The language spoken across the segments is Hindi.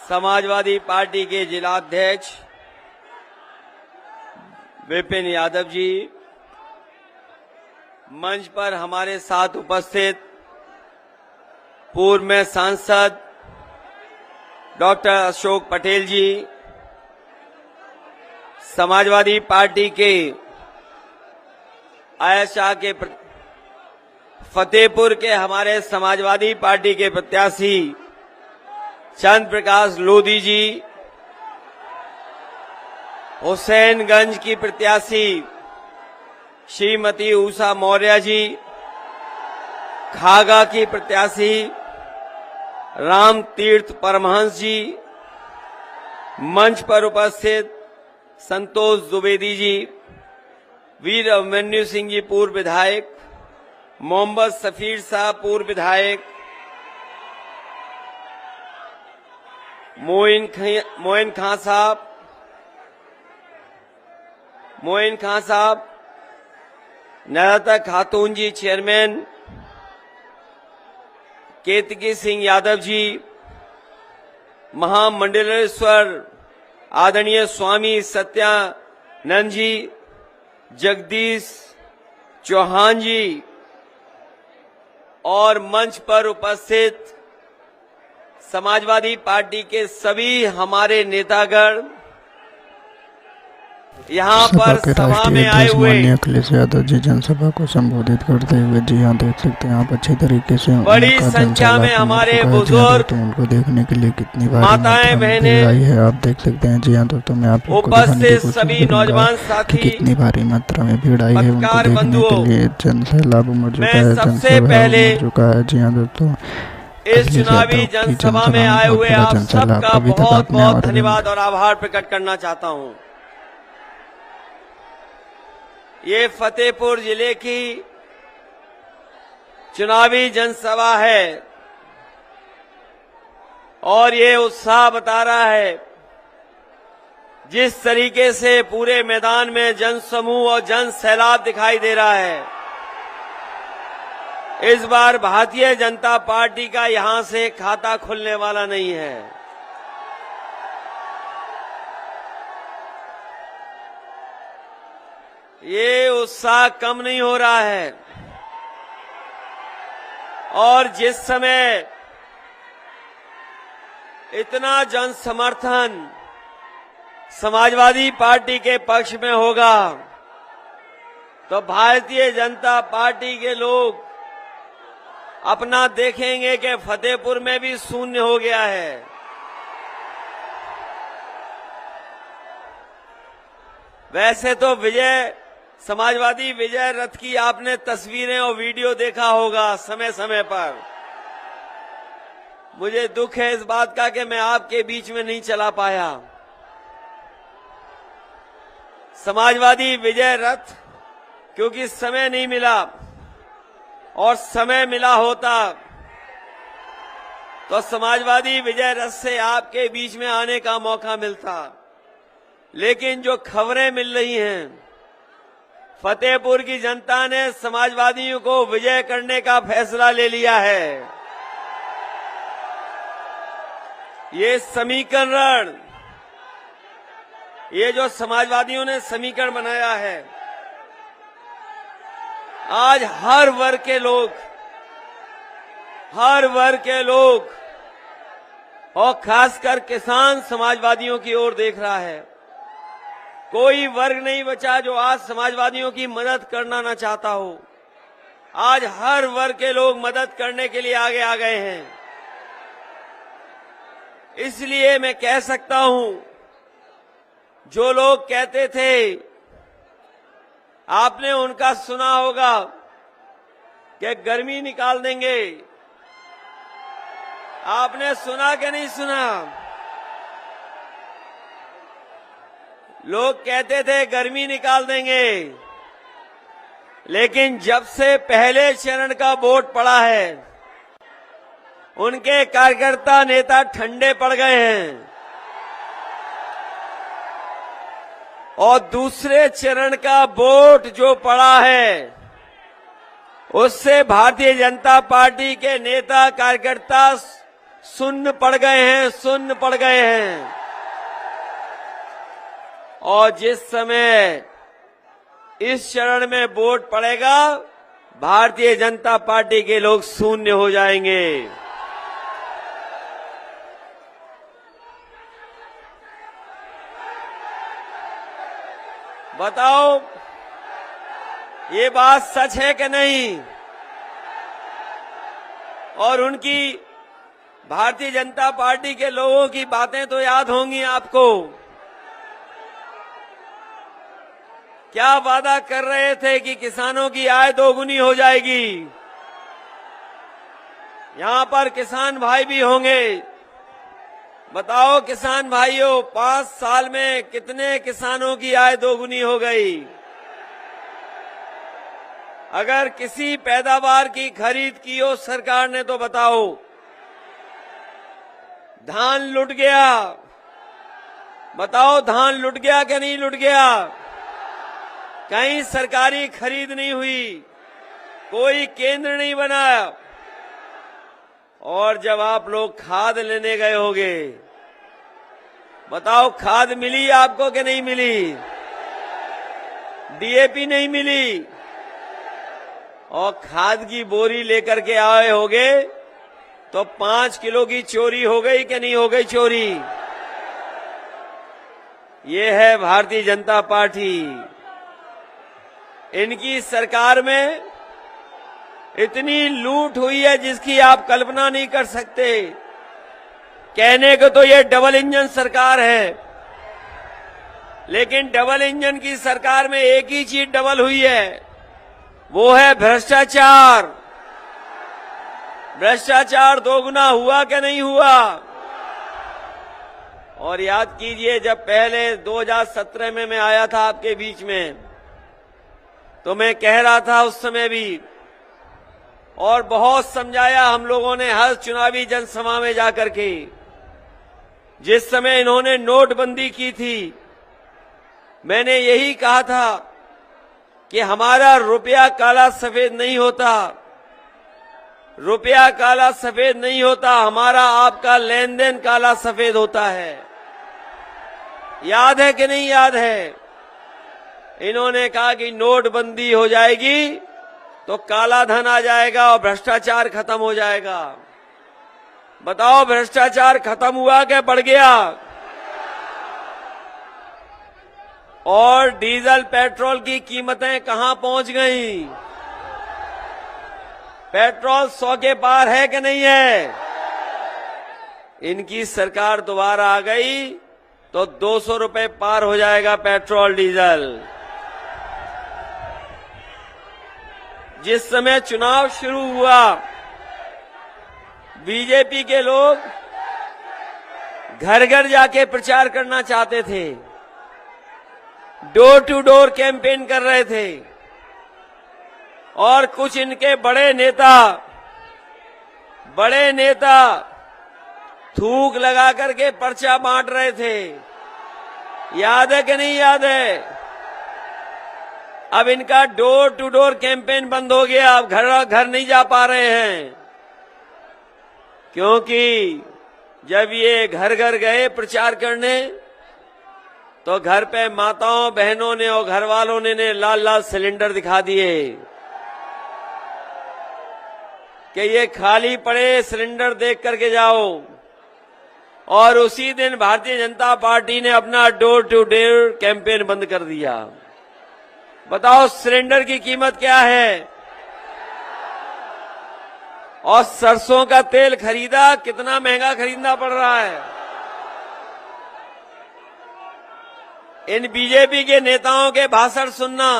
समाजवादी पार्टी के जिलाध्यक्ष विपिन यादव जी, मंच पर हमारे साथ उपस्थित पूर्व में सांसद डॉक्टर अशोक पटेल जी, समाजवादी पार्टी के आयशा के फतेहपुर के हमारे समाजवादी पार्टी के प्रत्याशी चंद्र प्रकाश लोधी जी, हुसैनगंज की प्रत्याशी श्रीमती उषा मौर्य जी, खागा की प्रत्याशी राम तीर्थ परमहंस जी, मंच पर उपस्थित संतोष द्विवेदी जी, वीर अभिमन्यु सिंह जी पूर्व विधायक, मोहम्मद सफीर साहब पूर्व विधायक, मोइन खां साहब, नैता खातून जी चेयरमैन, केतकी सिंह यादव जी, महामंडलेश्वर आदरणीय स्वामी सत्यानंद जी, जगदीश चौहान जी और मंच पर उपस्थित समाजवादी पार्टी के सभी हमारे नेतागण, यहाँ पर सभा में आए हुए अखिलेश यादव जी जनसभा को संबोधित करते हुए, जी हाँ देख सकते हैं आप अच्छे तरीके से बड़ी संख्या में हमारे बुजुर्ग, तो उनको देखने के लिए कितनी बार माताएं बहनें आई है, आप देख सकते हैं। जी हाँ दोस्तों, मैं आप लोगों को उपस्थित सभी नौजवान साथी, कितनी भारी मात्रा में भीड़ आई है उनको देखने के लिए। जनसैलाब उमड़ चुका है, सबसे पहले चुका है। जी हाँ दोस्तों, इस चुनावी जनसभा में आए हुए आप सबका बहुत बहुत धन्यवाद और आभार प्रकट करना चाहता हूं। ये फतेहपुर जिले की चुनावी जनसभा है और ये उत्साह बता रहा है, जिस तरीके से पूरे मैदान में जनसमूह और जन सैलाब दिखाई दे रहा है। इस बार भारतीय जनता पार्टी का यहां से खाता खुलने वाला नहीं है। ये उत्साह कम नहीं हो रहा है और जिस समय इतना जन समर्थन समाजवादी पार्टी के पक्ष में होगा तो भारतीय जनता पार्टी के लोग अपना देखेंगे कि फतेहपुर में भी शून्य हो गया है। वैसे तो समाजवादी विजय रथ की आपने तस्वीरें और वीडियो देखा होगा समय समय पर। मुझे दुख है इस बात का कि मैं आपके बीच में नहीं चला पाया। समाजवादी विजय रथ क्योंकि समय नहीं मिला, और समय मिला होता तो समाजवादी विजय रथ से आपके बीच में आने का मौका मिलता। लेकिन जो खबरें मिल रही हैं, फतेहपुर की जनता ने समाजवादियों को विजय करने का फैसला ले लिया है। ये समीकरण, ये जो समाजवादियों ने समीकरण बनाया है, आज हर वर्ग के लोग और खासकर किसान समाजवादियों की ओर देख रहा है। कोई वर्ग नहीं बचा जो आज समाजवादियों की मदद करना न चाहता हो। आज हर वर्ग के लोग मदद करने के लिए आगे आ गए हैं। इसलिए मैं कह सकता हूं, जो लोग कहते थे, आपने उनका सुना होगा कि गर्मी निकाल देंगे। आपने सुना कि नहीं सुना? लोग कहते थे गर्मी निकाल देंगे, लेकिन जब से पहले चरण का वोट पड़ा है, उनके कार्यकर्ता नेता ठंडे पड़ गए हैं और दूसरे चरण का वोट जो पड़ा है, उससे भारतीय जनता पार्टी के नेता कार्यकर्ता शून्य पड़ गए हैं, शून्य पड़ गए हैं। और जिस समय इस चरण में वोट पड़ेगा, भारतीय जनता पार्टी के लोग शून्य हो जाएंगे। बताओ, ये बात सच है कि नहीं? और उनकी भारतीय जनता पार्टी के लोगों की बातें तो याद होंगी आपको। क्या वादा कर रहे थे कि किसानों की आय दोगुनी हो जाएगी। यहां पर किसान भाई भी होंगे। बताओ किसान भाइयों, 5 साल में कितने किसानों की आय दोगुनी हो गई? अगर किसी पैदावार की खरीद की हो सरकार ने तो बताओ। धान लुट गया, बताओ धान लुट गया कि नहीं लुट गया? कहीं सरकारी खरीद नहीं हुई, कोई केंद्र नहीं बनाया। और जब आप लोग खाद लेने गए होंगे, बताओ खाद मिली आपको कि नहीं मिली? डीएपी नहीं मिली। और खाद की बोरी लेकर के आए होगे तो 5 किलो की चोरी हो गई कि नहीं हो गई चोरी? ये है भारतीय जनता पार्टी। इनकी सरकार में इतनी लूट हुई है जिसकी आप कल्पना नहीं कर सकते। कहने को तो ये डबल इंजन सरकार है, लेकिन डबल इंजन की सरकार में एक ही चीज डबल हुई है, वो है भ्रष्टाचार। भ्रष्टाचार दोगुना हुआ कि नहीं हुआ? और याद कीजिए, जब पहले 2017 में मैं आया था आपके बीच में, तो मैं कह रहा था उस समय भी, और बहुत समझाया हम लोगों ने हर चुनावी जनसभा में जाकर के। जिस समय इन्होंने नोटबंदी की थी, मैंने यही कहा था कि हमारा रुपया काला सफेद नहीं होता, रुपया काला सफेद नहीं होता, हमारा आपका लेन देन काला सफेद होता है। याद है कि नहीं याद है? इन्होंने कहा कि नोटबंदी हो जाएगी तो काला धन आ जाएगा और भ्रष्टाचार खत्म हो जाएगा। बताओ भ्रष्टाचार खत्म हुआ क्या बढ़ गया? और डीजल पेट्रोल की कीमतें कहां पहुंच गई? पेट्रोल 100 के पार है कि नहीं है? इनकी सरकार दोबारा आ गई तो 200 रुपए पार हो जाएगा पेट्रोल डीजल। जिस समय चुनाव शुरू हुआ, बीजेपी के लोग घर घर जाके प्रचार करना चाहते थे, डोर टू डोर कैंपेन कर रहे थे, और कुछ इनके बड़े नेता थूक लगा करके पर्चा बांट रहे थे। याद है कि नहीं याद है? अब इनका डोर टू डोर कैंपेन बंद हो गया, अब घर घर नहीं जा पा रहे हैं, क्योंकि जब ये घर घर गए प्रचार करने तो घर पे माताओं बहनों ने और घर वालों ने लाल लाल सिलेंडर दिखा दिए कि ये खाली पड़े सिलेंडर देख करके जाओ। और उसी दिन भारतीय जनता पार्टी ने अपना डोर टू डोर कैंपेन बंद कर दिया। बताओ सिलेंडर की कीमत क्या है? और सरसों का तेल खरीदा, कितना महंगा खरीदना पड़ रहा है। इन बीजेपी के नेताओं के भाषण सुनना,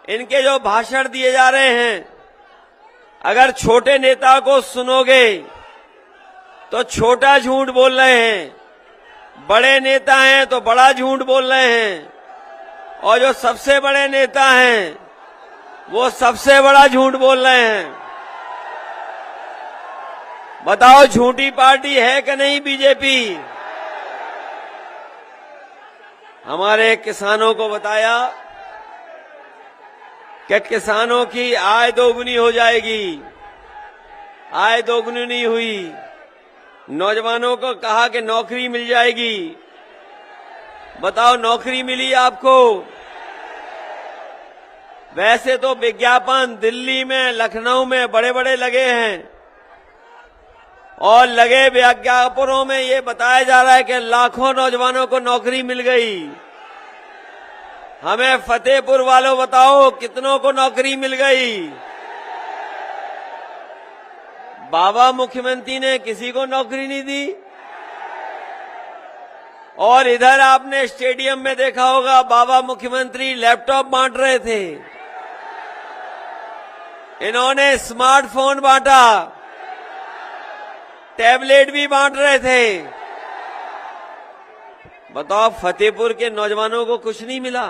इनके जो भाषण दिए जा रहे हैं, अगर छोटे नेता को सुनोगे तो छोटा झूठ बोल रहे हैं, बड़े नेता हैं तो बड़ा झूठ बोल रहे हैं, और जो सबसे बड़े नेता हैं वो सबसे बड़ा झूठ बोल रहे हैं। बताओ झूठी पार्टी है कि नहीं बीजेपी? हमारे किसानों को बताया कि किसानों की आय दोगुनी हो जाएगी, आय दोगुनी नहीं हुई। नौजवानों को कहा कि नौकरी मिल जाएगी। बताओ नौकरी मिली आपको? वैसे तो विज्ञापन दिल्ली में, लखनऊ में बड़े बड़े लगे हैं और लगे विज्ञापनों में ये बताया जा रहा है कि लाखों नौजवानों को नौकरी मिल गई। हमें फतेहपुर वालों बताओ कितनों को नौकरी मिल गई? बाबा मुख्यमंत्री ने किसी को नौकरी नहीं दी। और इधर आपने स्टेडियम में देखा होगा बाबा मुख्यमंत्री लैपटॉप बांट रहे थे। इन्होंने स्मार्टफोन बांटा, टैबलेट भी बांट रहे थे। बताओ फतेहपुर के नौजवानों को कुछ नहीं मिला?